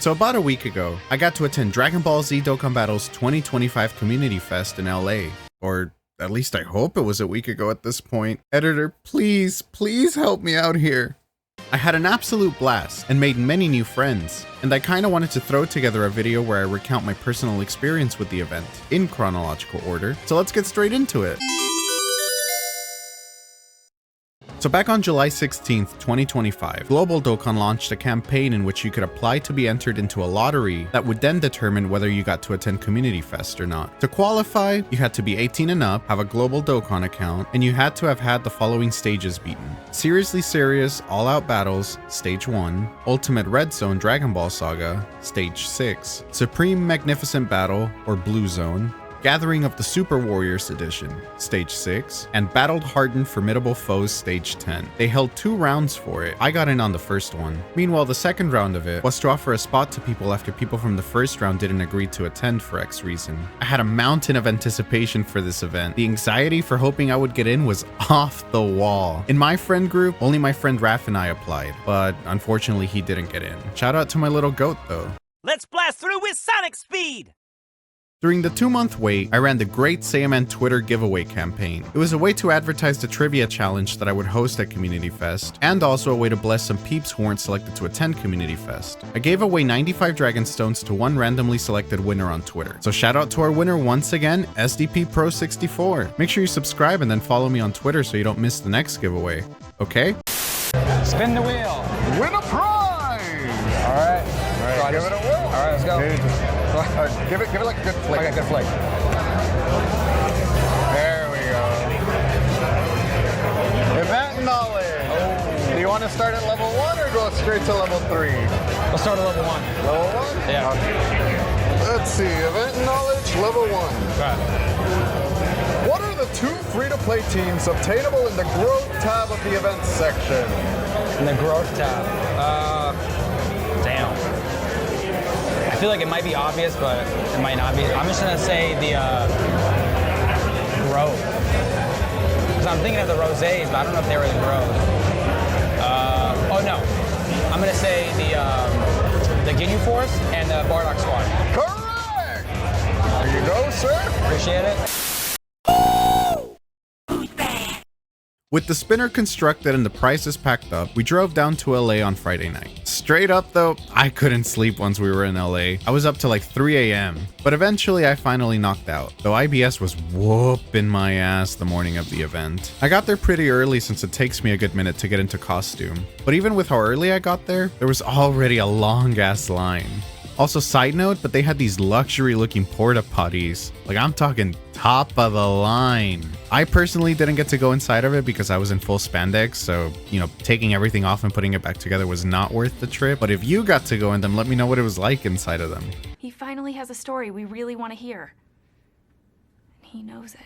So about a week ago, I got to attend Dragon Ball Z Dokkan Battles 2025 Community Fest in LA. Or at least I hope it was a week ago at this point. Editor, please help me out here. I had an absolute blast and made many new friends, and I kinda wanted to throw together a video where I recount my personal experience with the event, in chronological order, so let's get straight into it. So back on July 16th, 2025, Global Dokkan launched a campaign in which you could apply to be entered into a lottery that would then determine whether you got to attend Community Fest or not. To qualify, you had to be 18 and up, have a Global Dokkan account, and you had to have had the following stages beaten. Seriously Serious All-Out Battles, Stage 1, Ultimate Red Zone Dragon Ball Saga, Stage 6, Supreme Magnificent Battle, or Blue Zone, Gathering of the Super Warriors Edition, Stage 6, and Battled Hardened Formidable Foes, Stage 10. They held 2 rounds for it. I got in on the first one. Meanwhile, the second round of it was to offer a spot to people after people from the first round didn't agree to attend for X reason. I had a mountain of anticipation for this event. The anxiety for hoping I would get in was off the wall. In my friend group, only my friend Raph and I applied, but unfortunately he didn't get in. Shout out to my little goat though. Let's blast through with sonic speed! During the 2-month wait, I ran the Great Saiyaman Twitter giveaway campaign. It was a way to advertise the trivia challenge that I would host at Community Fest, and also a way to bless some peeps who weren't selected to attend Community Fest. I gave away 95 Dragon Stones to one randomly selected winner on Twitter. So shout out to our winner once again, SDP Pro 64. Make sure you subscribe and then follow me on Twitter so you don't miss the next giveaway. Okay? Spin the wheel. Win a prize! All right. So give it a whirl. All right, let's go. Give it like a good flick. Okay, good flick. There we go. Event knowledge. Oh. Do you want to start at level 1 or go straight to level 3? Let's start at level 1. Level 1? Yeah. Okay. Let's see. Event knowledge, level 1. Right. What are the 2 free-to-play teams obtainable in the Growth tab of the events section? In the Growth tab. Damn. I feel like it might be obvious, but it might not be. I'm just gonna say the Growth. Because I'm thinking of the Rosés, but I don't know if they were the Growth. Oh no. I'm gonna say the Ginyu Force and the Bardock Squad. Correct! There you go, sir. Appreciate it. With the spinner constructed and the prices packed up, we drove down to LA on Friday night. Straight up though, I couldn't sleep once we were in LA. I was up till like 3 a.m. But eventually I finally knocked out, though IBS was whooping my ass the morning of the event. I got there pretty early since it takes me a good minute to get into costume. But even with how early I got there was already a long ass line. Also, side note, but they had these luxury looking porta potties. Like, I'm talking top of the line. I personally didn't get to go inside of it because I was in full spandex, so, taking everything off and putting it back together was not worth the trip. But if you got to go in them, let me know what it was like inside of them. He finally has a story we really want to hear. And he knows it.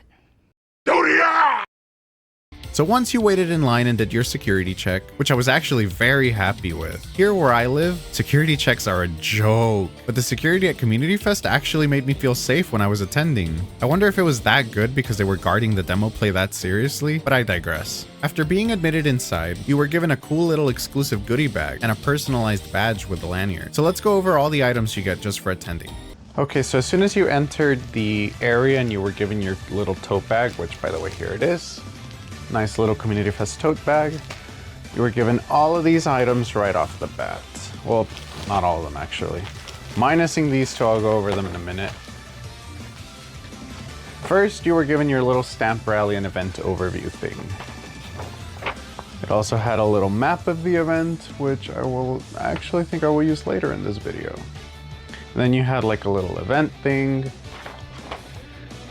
So once you waited in line and did your security check, which I was actually very happy with. Here where I live, security checks are a joke, but the security at Community Fest actually made me feel safe when I was attending. I wonder if it was that good because they were guarding the demo play that seriously, but I digress. After being admitted inside, you were given a cool little exclusive goodie bag and a personalized badge with the lanyard. So let's go over all the items you get just for attending. Okay, so as soon as you entered the area and you were given your little tote bag, which by the way, here it is. Nice little Community Fest tote bag. You were given all of these items right off the bat. Well, not all of them actually. Minusing these two, I'll go over them in a minute. First, you were given your little stamp rally and event overview thing. It also had a little map of the event, which I will actually think I will use later in this video. And then you had like a little event thing.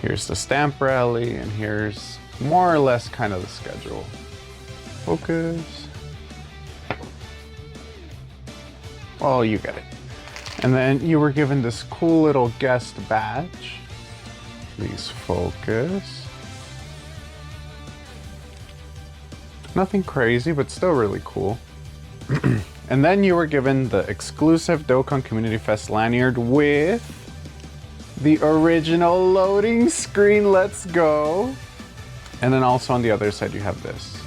Here's the stamp rally, and here's more or less kind of the schedule. Focus. Well, you get it. And then you were given this cool little guest badge. Please focus. Nothing crazy, but still really cool. And then you were given the exclusive Dokkan Community Fest lanyard with the original loading screen. Let's go. And then also on the other side, you have this.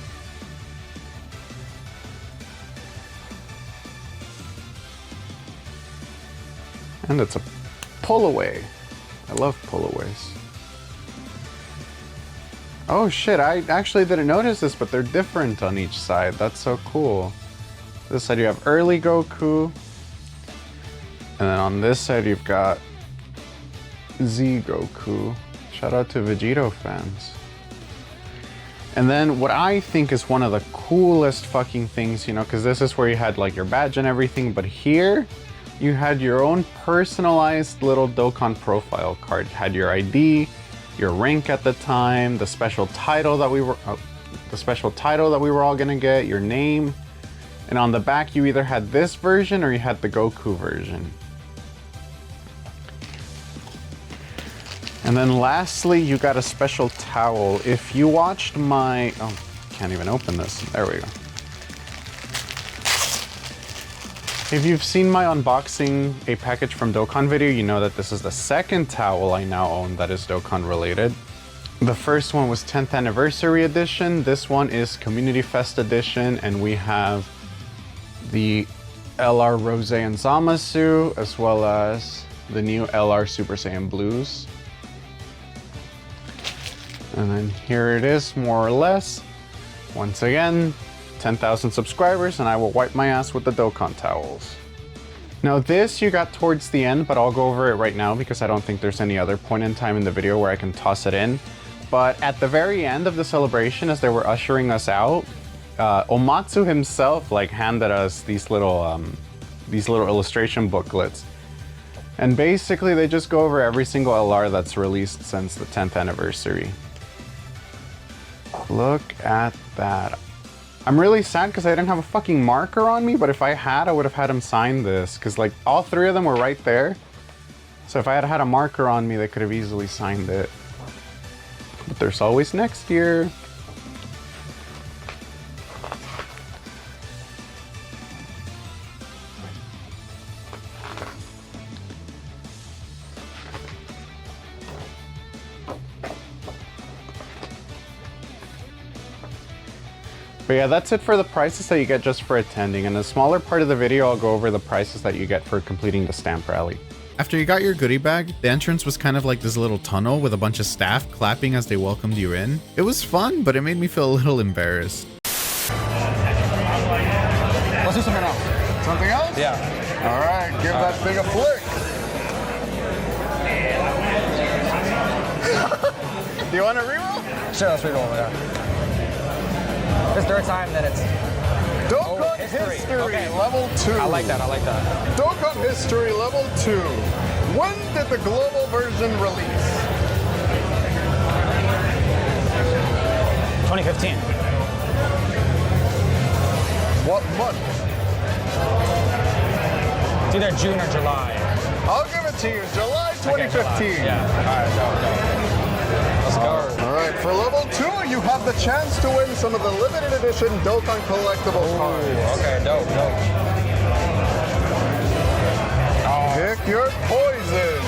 And it's a pull-away. I love pull-aways. Oh shit, I actually didn't notice this, but they're different on each side. That's so cool. This side you have early Goku. And then on this side you've got Z Goku. Shout out to Vegito fans. And then what I think is one of the coolest fucking things, you know, because this is where you had like your badge and everything, but here you had your own personalized little Dokkan profile card. Had your ID, your rank at the time, the special title that we were all gonna get, your name, and on the back you either had this version or you had the Goku version. And then lastly, you got a special towel. If you watched my, oh, can't even open this. There we go. If you've seen my unboxing a package from Dokkan video, you know that this is the second towel I now own that is Dokkan related. The first one was 10th anniversary edition. This one is Community Fest edition, and we have the LR Rose and Zamasu, as well as the new LR Super Saiyan Blues. And then here it is, more or less. Once again, 10,000 subscribers and I will wipe my ass with the Dokkan towels. Now this you got towards the end, but I'll go over it right now because I don't think there's any other point in time in the video where I can toss it in. But at the very end of the celebration, as they were ushering us out, Omatsu himself like handed us these little illustration booklets. And basically they just go over every single LR that's released since the 10th anniversary. Look at that. I'm really sad because I didn't have a fucking marker on me, but if I had, I would have had him sign this because like all three of them were right there. So if I had had a marker on me, they could have easily signed it. But there's always next year. But yeah, that's it for the prices that you get just for attending. In a smaller part of the video, I'll go over the prices that you get for completing the stamp rally. After you got your goodie bag, the entrance was kind of like this little tunnel with a bunch of staff clapping as they welcomed you in. It was fun, but it made me feel a little embarrassed. Let's do something else. Something else? Yeah. All right, give that thing a flick. Do you want to reroll? Sure, let's reroll over there. This third time that it's Dokkan History, okay. Level 2. I like that, I like that. Dokkan History Level 2. When did the global version release? 2015. What month? It's either June or July. I'll give it to you. July 2015. Okay, yeah. Alright, go. Let's go. All right, for level 2, you have the chance to win some of the limited edition Dokkan collectible cards. Okay, dope. Pick your poison.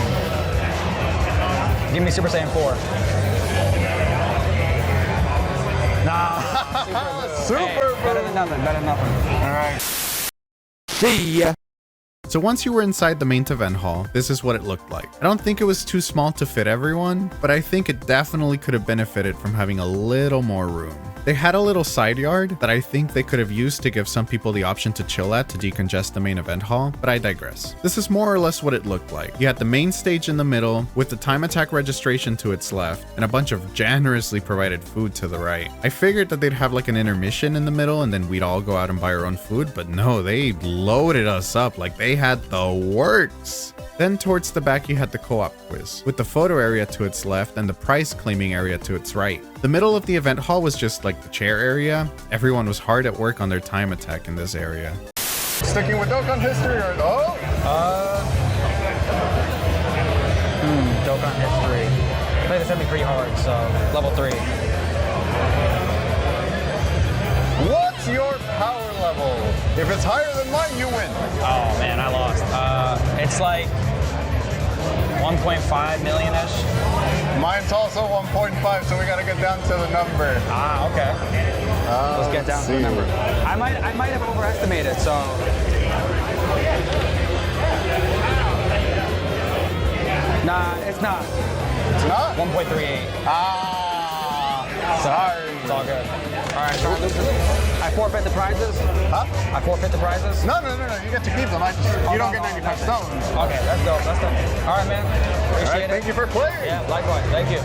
Give me Super Saiyan 4. Nah. Super Better than nothing, All right. See ya. So once you were inside the main event hall, this is what it looked like. I don't think it was too small to fit everyone, but I think it definitely could have benefited from having a little more room. They had a little side yard that I think they could have used to give some people the option to chill at to decongest the main event hall, but I digress. This is more or less what it looked like. You had the main stage in the middle with the time attack registration to its left and a bunch of generously provided food to the right. I figured that they'd have like an intermission in the middle and then we'd all go out and buy our own food, but no, they loaded us up like they had the works. Then towards the back you had the co-op quiz, with the photo area to its left and the prize claiming area to its right. The middle of the event hall was just like the chair area. Everyone was hard at work on their time attack in this area. Sticking with Dokkan history or Dokkan history. I think this hit me pretty hard, so level 3. What's your power level? If it's higher than mine, you win. Oh man, I lost. It's like 1.5 million-ish. Mine's also 1.5, so we gotta get down to the number. Ah, okay. Let's get down to the number. I might have overestimated, so. Nah, it's not. It's not? 1.38. Ah, sorry. It's all good. All right, so I forfeit the prizes? Huh? I forfeit the prizes? No. You get to keep them. You don't get 95 stones. Okay, that's dope. That's dope. All right, man. Appreciate All right, it. thank you for playing. Yeah, likewise. Thank you.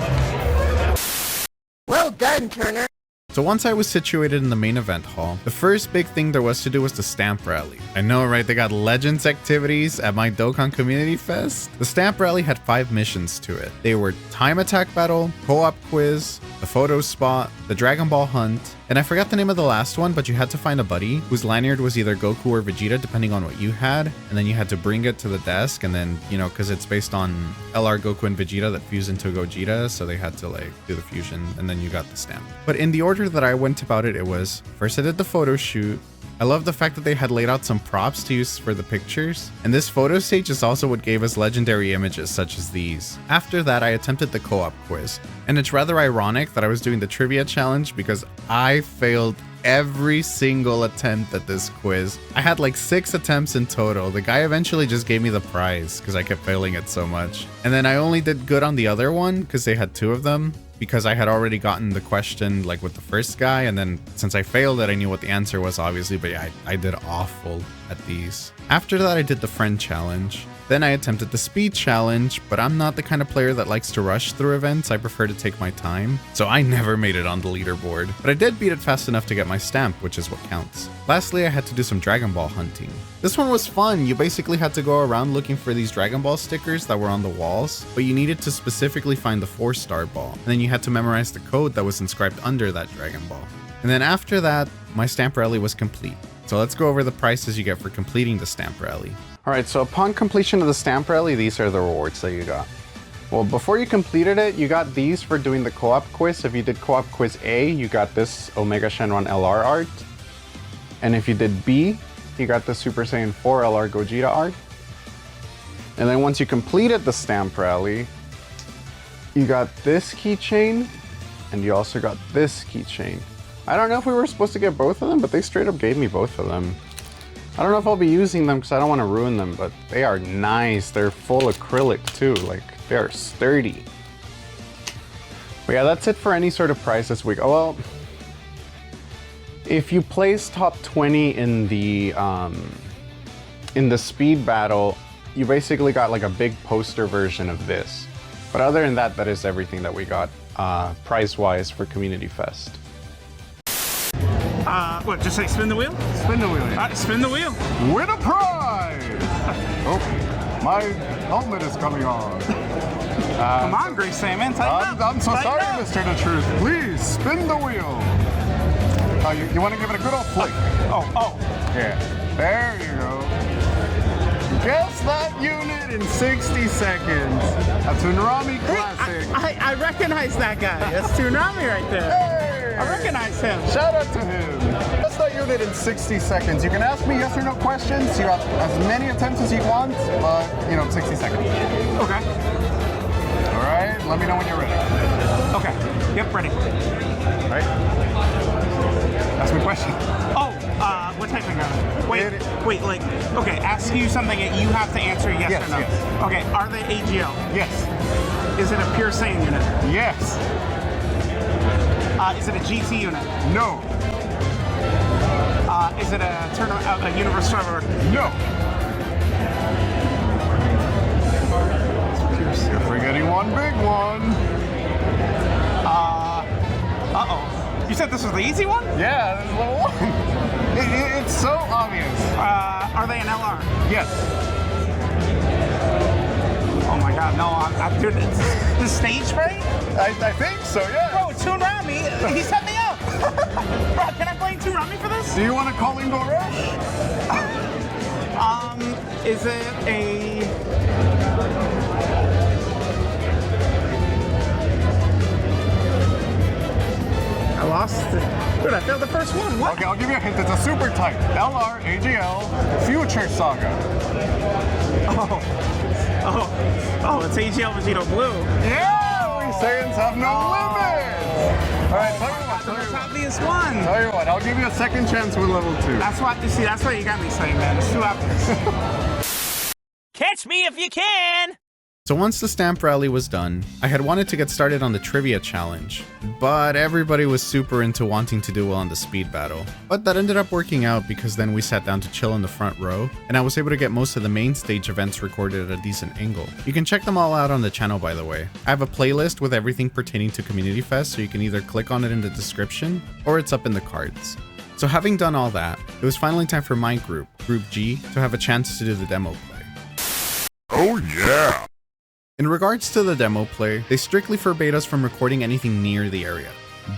Well done, Turner. So once I was situated in the main event hall, the first big thing there was to do was the stamp rally. I know, right? They got Legends activities at my Dokkan Community Fest. The stamp rally had 5 missions to it. They were time attack battle, co-op quiz, the photo spot, the Dragon Ball hunt, and I forgot the name of the last one, but you had to find a buddy whose lanyard was either Goku or Vegeta, depending on what you had, and then you had to bring it to the desk, and then, you know, because it's based on LR Goku and Vegeta that fuse into Gogeta, so they had to like do the fusion, and then you got the stamp. But in the order that I went about it, it was first I did the photo shoot. I love the fact that they had laid out some props to use for the pictures, and this photo stage is also what gave us legendary images such as these. After that, I attempted the co-op quiz, and it's rather ironic that I was doing the trivia challenge because I failed every single attempt at this quiz. I had like 6 attempts in total. The guy eventually just gave me the prize because I kept failing it so much. And then I only did good on the other one because they had 2 of them, because I had already gotten the question like with the first guy, and then since I failed it, I knew what the answer was obviously, but yeah, I did awful at these. After that, I did the friend challenge. Then I attempted the speed challenge, but I'm not the kind of player that likes to rush through events. I prefer to take my time, so I never made it on the leaderboard. But I did beat it fast enough to get my stamp, which is what counts. Lastly, I had to do some Dragon Ball hunting. This one was fun. You basically had to go around looking for these Dragon Ball stickers that were on the walls, but you needed to specifically find the 4-star ball. And then you had to memorize the code that was inscribed under that Dragon Ball. And then after that, my stamp rally was complete. So let's go over the prices you get for completing the stamp rally. Alright, so upon completion of the stamp rally, these are the rewards that you got. Well, before you completed it, you got these for doing the co-op quiz. If you did co-op quiz A, you got this Omega Shenron LR art. And if you did B, you got the Super Saiyan 4 LR Gogeta art. And then once you completed the stamp rally, you got this keychain, and you also got this keychain. I don't know if we were supposed to get both of them, but they straight up gave me both of them. I don't know if I'll be using them because I don't want to ruin them, but they are nice. They're full acrylic too, like they are sturdy. But yeah, that's it for any sort of prize this week. Oh well, if you place top 20 in the speed battle, you basically got like a big poster version of this. But other than that, that is everything that we got prize-wise for Community Fest. What, just say spin the wheel? Spin the wheel. Yeah. Spin the wheel. Win a prize! Oh, my helmet is coming on. Come on, Grace Saiyaman, tighten up. I'm so Tighten sorry, up. Mr. DaTruth. Please, spin the wheel. You want to give it a good old flick? Oh. Yeah. There you go. Guess that unit in 60 seconds. A Tsunami classic. I recognize that guy. That's Tsunami right there. Hey! I recognize him. Shout out to him. Guess that unit in 60 seconds. You can ask me yes or no questions. You have as many attempts as you want, but, 60 seconds. Okay. All right, let me know when you're ready. Okay. Yep, ready. All right. Ask me a question. Oh, what type of gun? Wait, okay, ask you something and you have to answer yes or no. Yes. Okay, are they AGL? Yes. Is it a pure Saiyan unit? Yes. Is it a GT unit? No. Is it a universe server? No. You're forgetting one big one. Uh-oh. You said this was the easy one? Yeah, this is level 1. It's so obvious. Are they an LR? Yes. Oh my god, no, dude, it's the stage right? I think so, yeah. Bro, Tsunami, he set me up. Bro, can I blame Tsunami for this? Do you want to call Ingo Rush? Is it a... I lost it. Dude, I failed the first one. What? Okay, I'll give you a hint. It's a super type. LR, AGL, Future Saga. Oh, it's AGL Vegeta Blue. Yeah, we Saiyans have no limits. All right, tell you what. The most obvious one. Tell you what, I'll give you a second chance with level 2. That's what you got me saying, man. It's too obvious. Catch me if you can! So once the stamp rally was done, I had wanted to get started on the trivia challenge, but everybody was super into wanting to do well on the speed battle. But that ended up working out because then we sat down to chill in the front row, and I was able to get most of the main stage events recorded at a decent angle. You can check them all out on the channel, by the way. I have a playlist with everything pertaining to Community Fest, so you can either click on it in the description, or it's up in the cards. So having done all that, it was finally time for my group, Group G, to have a chance to do the demo play. Oh yeah! In regards to the demo play, they strictly forbade us from recording anything near the area.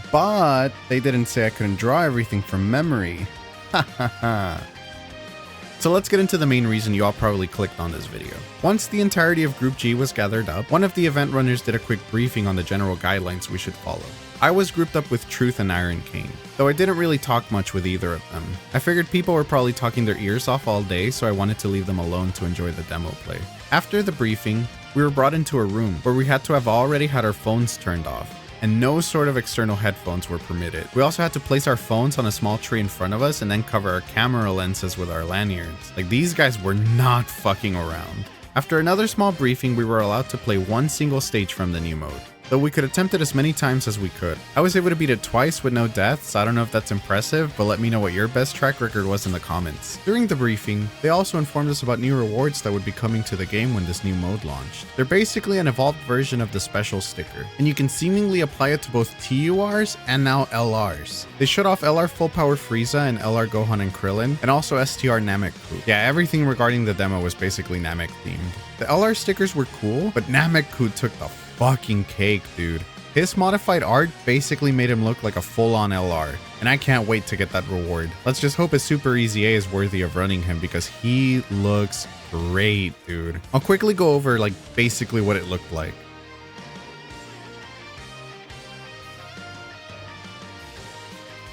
But they didn't say I couldn't draw everything from memory. Hahaha. So let's get into the main reason you all probably clicked on this video. Once the entirety of Group G was gathered up, one of the event runners did a quick briefing on the general guidelines we should follow. I was grouped up with Truth and Iron King, though I didn't really talk much with either of them. I figured people were probably talking their ears off all day, so I wanted to leave them alone to enjoy the demo play. After the briefing, we were brought into a room where we had to have already had our phones turned off, and no sort of external headphones were permitted. We also had to place our phones on a small tree in front of us and then cover our camera lenses with our lanyards. Like, these guys were not fucking around. After another small briefing, we were allowed to play one single stage from the new mode, though we could attempt it as many times as we could. I was able to beat it twice with no deaths. I don't know if that's impressive, but let me know what your best track record was in the comments. During the briefing, they also informed us about new rewards that would be coming to the game when this new mode launched. They're basically an evolved version of the special sticker, and you can seemingly apply it to both TURs and now LRs. They showed off LR Full Power Frieza and LR Gohan and Krillin, and also STR Namek-ku. Yeah, everything regarding the demo was basically Namek themed. The LR stickers were cool, but Namek-ku took the fucking cake, dude. His modified art basically made him look like a full-on LR, and I can't wait to get that reward. Let's just hope his Super Easy A is worthy of running him because he looks great, dude. I'll quickly go over like basically what it looked like.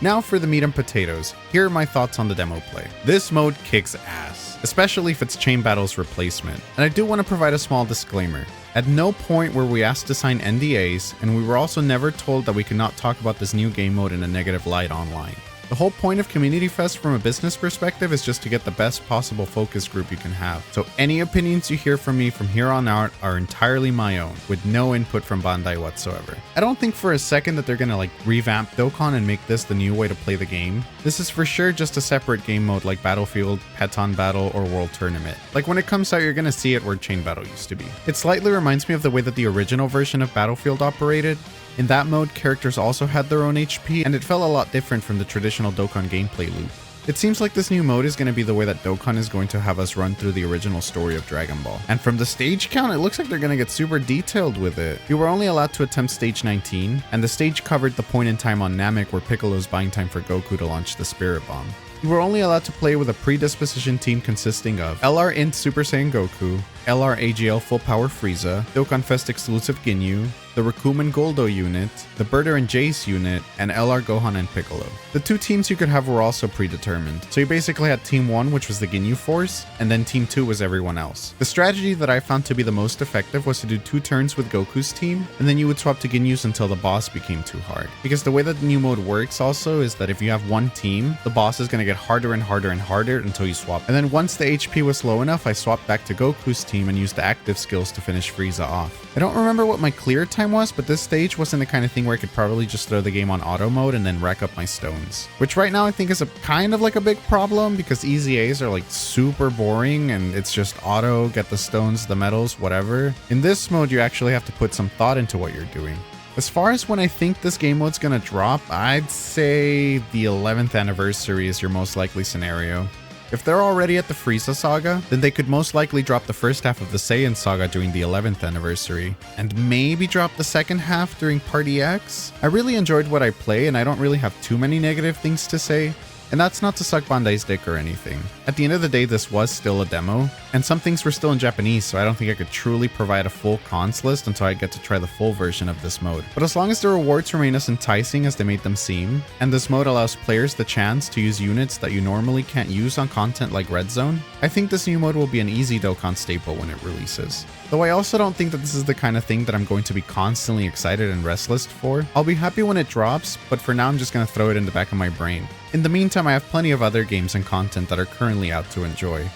Now for the meat and potatoes, here are my thoughts on the demo play. This mode kicks ass, especially if it's Chain Battle's replacement. And I do want to provide a small disclaimer. At no point were we asked to sign NDAs, and we were also never told that we could not talk about this new game mode in a negative light online. The whole point of Community Fest from a business perspective is just to get the best possible focus group you can have. So any opinions you hear from me from here on out are entirely my own, with no input from Bandai whatsoever. I don't think for a second that they're gonna like revamp Dokkan and make this the new way to play the game. This is for sure just a separate game mode like Battlefield, Peton Battle, or World Tournament. Like when it comes out, you're gonna see it where Chain Battle used to be. It slightly reminds me of the way that the original version of Battlefield operated. In that mode, characters also had their own HP, and it felt a lot different from the traditional Dokkan gameplay loop. It seems like this new mode is going to be the way that Dokkan is going to have us run through the original story of Dragon Ball. And from the stage count, it looks like they're going to get super detailed with it. We were only allowed to attempt stage 19, and the stage covered the point in time on Namek where Piccolo's buying time for Goku to launch the Spirit Bomb. You were only allowed to play with a predisposition team consisting of LR Int Super Saiyan Goku, LR AGL Full Power Frieza, Dokkan Fest exclusive Ginyu, the Recoupment Goldo unit, the Birder and Jace unit, and LR Gohan and Piccolo. The two teams you could have were also predetermined, so you basically had Team 1, which was the Ginyu Force, and then Team 2 was everyone else. The strategy that I found to be the most effective was to do 2 turns with Goku's team, and then you would swap to Ginyu's until the boss became too hard. Because the way that the new mode works also is that if you have one team, the boss is going to get harder and harder and harder until you swap. And then once the HP was low enough, I swapped back to Goku's team and used the active skills to finish Frieza off. I don't remember what my clear time was, but this stage wasn't the kind of thing where I could probably just throw the game on auto mode and then rack up my stones. Which right now I think is a kind of like a big problem because easy A's are like super boring and it's just auto, get the stones, the medals, whatever. In this mode, you actually have to put some thought into what you're doing. As far as when I think this game mode's gonna drop, I'd say the 11th anniversary is your most likely scenario. If they're already at the Frieza saga, then they could most likely drop the first half of the Saiyan saga during the 11th anniversary, and maybe drop the second half during Party X. I really enjoyed what I play, and I don't really have too many negative things to say. And that's not to suck Bandai's dick or anything. At the end of the day, this was still a demo, and some things were still in Japanese, so I don't think I could truly provide a full cons list until I get to try the full version of this mode. But as long as the rewards remain as enticing as they made them seem, and this mode allows players the chance to use units that you normally can't use on content like Red Zone, I think this new mode will be an easy Dokkan staple when it releases. Though I also don't think that this is the kind of thing that I'm going to be constantly excited and restless for. I'll be happy when it drops, but for now I'm just going to throw it in the back of my brain. In the meantime, I have plenty of other games and content that are currently out to enjoy.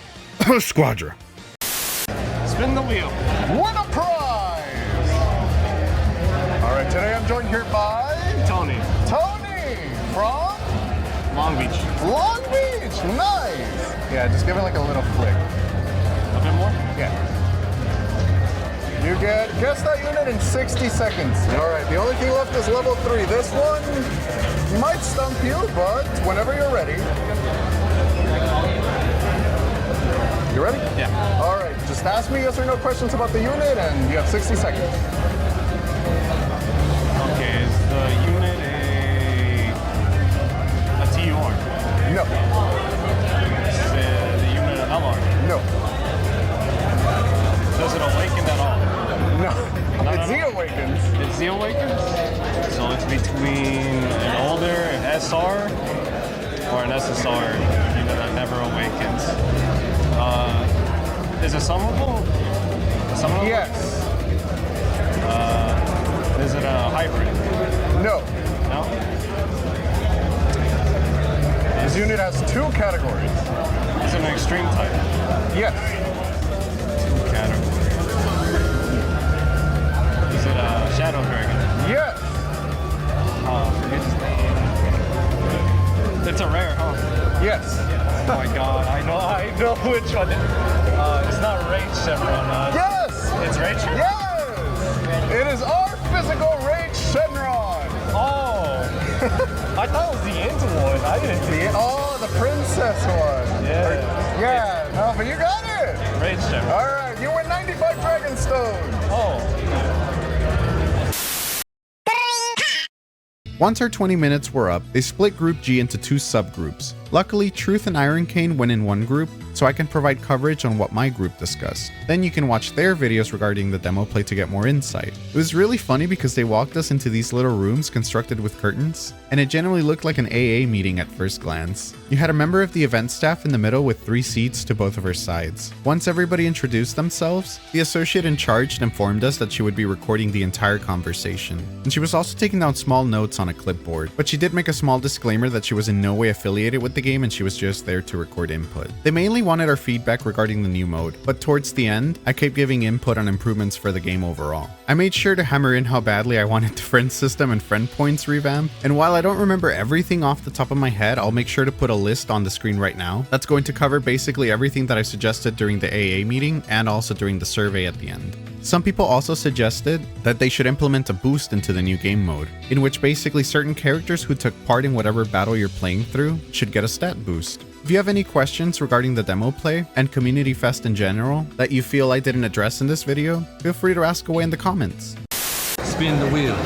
Squadra! Spin the wheel. Win a prize! All right, today I'm joined here by Tony. Tony from Long Beach. Long Beach. Nice. Yeah, just give it like a little flick. A bit more? Yeah. You guess that unit in 60 seconds. All right, the only thing left is level 3. This one might stump you, but whenever you're ready. You ready? Yeah. All right, just ask me yes or no questions about the unit, and you have 60 seconds. Okay, is the unit a TUR? No. Is the unit an LR? No. Does it awaken at all? No. It's Z Awakens. It's Z Awakens? So it's between an older SR or an SSR unit that never awakens. Is it summonable? Yes. Is it a hybrid? No. No? This unit has 2 categories. Is it an extreme type? Yes. 2 categories. Is it a Shadow Dragon? Yes. Forget his name. It's a rare, huh? Yes. Oh my god, I know which one. It's not Rage Chevron. Yes. It's Rage Chevron? Yes. It is our physical Rage Shenron. Oh. I thought it was the Int one. I didn't think The princess one. Yeah. Yeah, no, but you got it. Rage Chevron. All right, you win 95 Dragonstone. Oh. Once our 20 minutes were up, they split Group G into 2 subgroups. Luckily, Truth and Iron Cane went in one group, so I can provide coverage on what my group discussed. Then you can watch their videos regarding the demo play to get more insight. It was really funny because they walked us into these little rooms constructed with curtains, and it generally looked like an AA meeting at first glance. You had a member of the event staff in the middle with 3 seats to both of her sides. Once everybody introduced themselves, the associate in charge informed us that she would be recording the entire conversation. And she was also taking down small notes on a clipboard, but she did make a small disclaimer that she was in no way affiliated with the game and she was just there to record input. They mainly wanted our feedback regarding the new mode, but towards the end, I kept giving input on improvements for the game overall. I made sure to hammer in how badly I wanted the friend system and friend points revamped, and while I don't remember everything off the top of my head, I'll make sure to put a list on the screen right now that's going to cover basically everything that I suggested during the AA meeting and also during the survey at the end. Some people also suggested that they should implement a boost into the new game mode, in which basically certain characters who took part in whatever battle you're playing through should get a stat boost. If you have any questions regarding the demo play and Community Fest in general that you feel I didn't address in this video, feel free to ask away in the comments. Spin the wheel.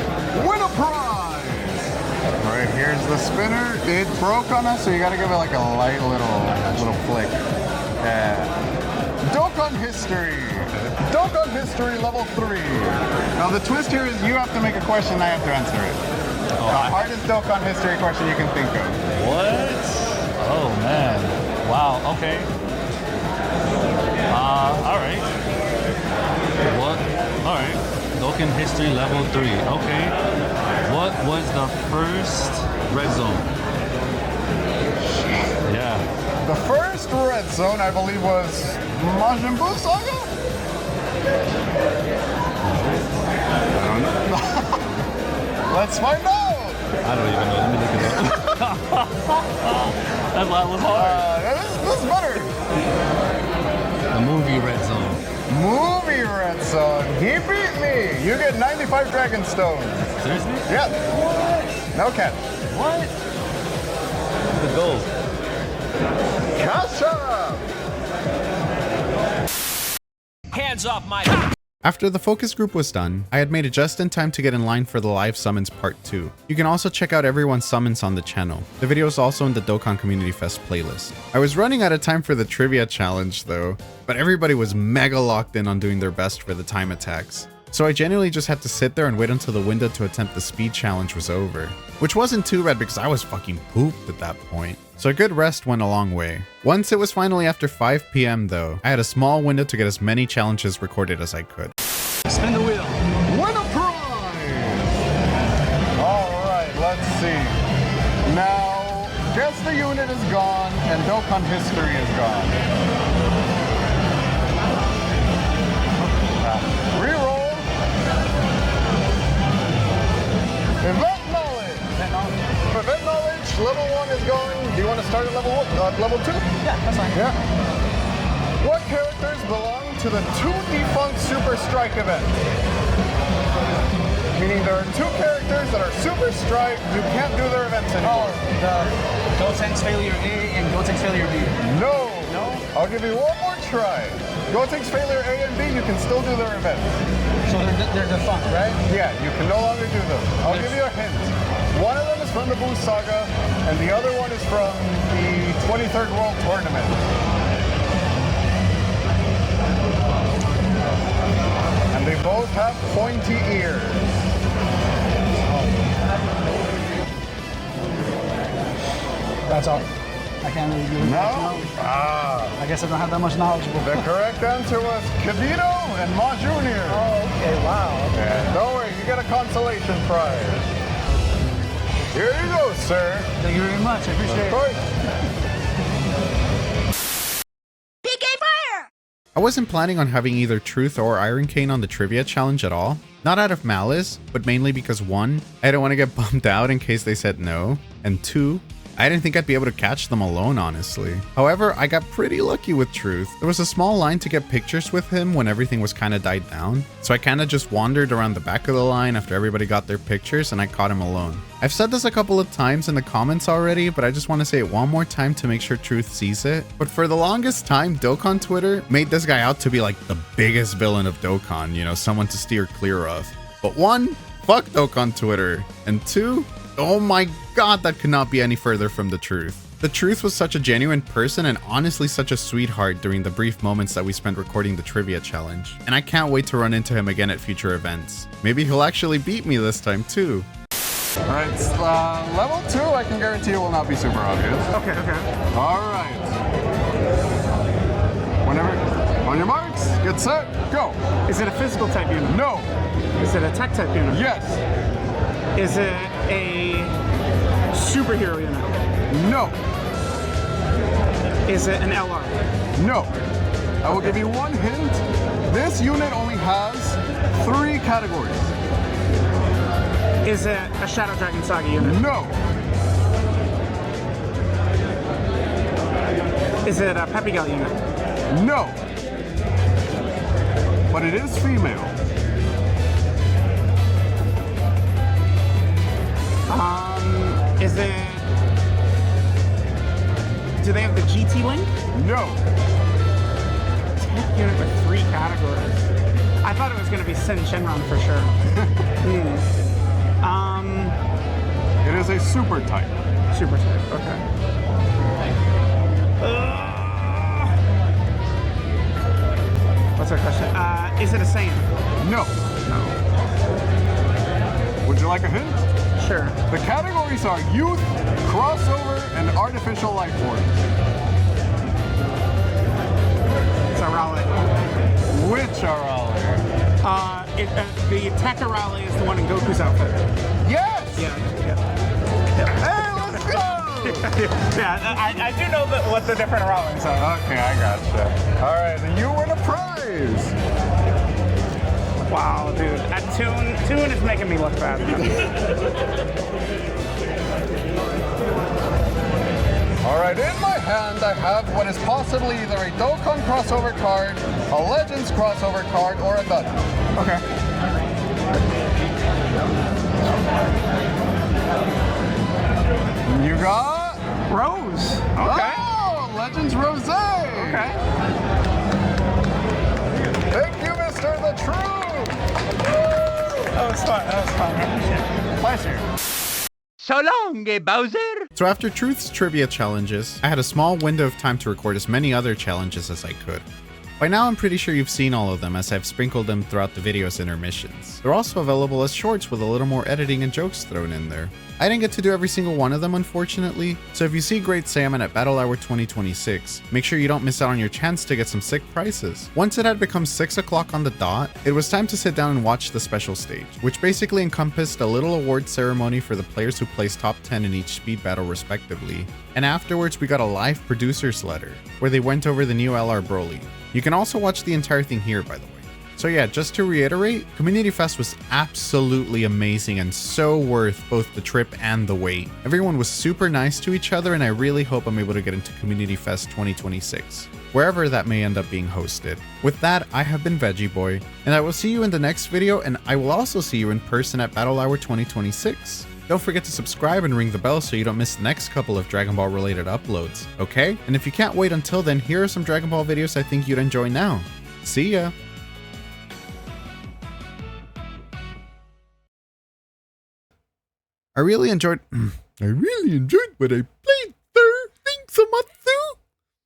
Win a prize! All right, here's the spinner. It broke on us, so you gotta give it like a light little flick. Yeah. Dokkan history. Dokkan history level 3. Now the twist here is you have to make a question and I have to answer it. Oh, the hardest Dokkan history question you can think of. What? Oh man. Wow, okay. Alright. What? Alright. Dokkan history level 3. Okay. What was the first red zone? Yeah. The first red zone, I believe, was Majin Buu Saga? I don't know. Let's find out! I don't even know. Let me look it up. That was hard. This is better. The movie red zone. Movie red zone. He beat me. You get 95 Dragonstones. Seriously? Yep. What? No catch. What? The gold. Cash up! Hands off my... After the focus group was done, I had made it just in time to get in line for the live summons part 2. You can also check out everyone's summons on the channel. The video is also in the Dokkan Community Fest playlist. I was running out of time for the trivia challenge though, but everybody was mega locked in on doing their best for the time attacks. So I genuinely just had to sit there and wait until the window to attempt the speed challenge was over. Which wasn't too bad because I was fucking pooped at that point. So a good rest went a long way. Once it was finally after 5 PM though, I had a small window to get as many challenges recorded as I could. Spin the wheel. Win a prize! Alright, let's see. Now, guess the unit is gone and Dokkan history is gone. Yeah. What characters belong to the 2 defunct Super Strike event? Meaning there are 2 characters that are Super Strike, you can't do their events anymore. Oh, the Gotenks Failure A and Gotenks Failure B. No. No? I'll give you one more try. Gotenks Failure A and B, you can still do their events. So they're defunct, right? Yeah, you can no longer do them. I'll give you a hint. One of them is from the Boo Saga, and the other one is from the 23rd World Tournament. And they both have pointy ears. That's all. I can't really do it. No? I guess I don't have that much knowledge. The correct answer was Kibito and Ma Junior. Oh, okay, wow. And don't worry, you get a consolation prize. Here you go, sir. Thank you very much. I appreciate Of course. PK Fire! I wasn't planning on having either Truth or Iron Cane on the trivia challenge at all. Not out of malice, but mainly because 1, I don't want to get bummed out in case they said no, and 2, I didn't think I'd be able to catch them alone, honestly. However, I got pretty lucky with Truth. There was a small line to get pictures with him when everything was kind of died down, so I kind of just wandered around the back of the line after everybody got their pictures and I caught him alone. I've said this a couple of times in the comments already, but I just want to say it one more time to make sure Truth sees it. But for the longest time, Dokkan Twitter made this guy out to be like the biggest villain of Dokkan, you know, someone to steer clear of. But 1, fuck Dokkan Twitter, and 2, oh my god, that could not be any further from the truth. The Truth was such a genuine person and honestly such a sweetheart during the brief moments that we spent recording the trivia challenge. And I can't wait to run into him again at future events. Maybe he'll actually beat me this time too. Alright, level 2, I can guarantee it will not be super obvious. Okay, okay. Alright. Whenever, on your marks, get set, go. Is it a physical type unit? No. Is it a tech type unit? Yes. Is it a superhero unit? No. Is it an LR? No. I will give you one hint. This unit only has 3 categories. Is it a Shadow Dragon Saga unit? No. Is it a Peppy Gal unit? No. But it is female. Is it... Do they have the GT Link? No. Tech unit with 3 categories. I thought it was going to be Sin Shenron for sure. It is a super type. Super type, okay. What's our question? Is it a Saiyan? No. No. Would you like a hint? Sure. The categories are youth, crossover, and artificial life forms. It's a Raleigh. Which are all? The Tekka Raleigh is the one in Goku's outfit. Yes! Yeah. Hey, let's go! Yeah, I do know what the different Raleighs are. Okay, I gotcha. All right, then you win a prize. Wow, dude. Toon is making me look bad. All right, in my hand, I have what is possibly either a Dokkan crossover card, a Legends crossover card, or a dud. Okay. You got Rose. Okay. Oh, Legends Rose. Okay. Thank you, Mr. The Truth. That was fun. Pleasure. So long, Bowser! So after Truth's trivia challenges, I had a small window of time to record as many other challenges as I could. By now I'm pretty sure you've seen all of them as I've sprinkled them throughout the video's intermissions. They're also available as shorts with a little more editing and jokes thrown in there. I didn't get to do every single one of them unfortunately, so if you see Great Saiyaman at Battle Hour 2026, make sure you don't miss out on your chance to get some sick prizes. Once it had become 6 o'clock on the dot, it was time to sit down and watch the special stage, which basically encompassed a little award ceremony for the players who placed top 10 in each speed battle respectively. And afterwards we got a live producer's letter, where they went over the new LR Broly. You can also watch the entire thing here by the way. So yeah, just to reiterate, Community Fest was absolutely amazing and so worth both the trip and the wait. Everyone was super nice to each other, and I really hope I'm able to get into Community Fest 2026, wherever that may end up being hosted. With that, I have been Veggie Boy, and I will see you in the next video, and I will also see you in person at Battle Hour 2026. Don't forget to subscribe and ring the bell so you don't miss the next couple of Dragon Ball related uploads, okay? And if you can't wait until then, here are some Dragon Ball videos I think you'd enjoy now. See ya! I really enjoyed what I played there. Thanks so much.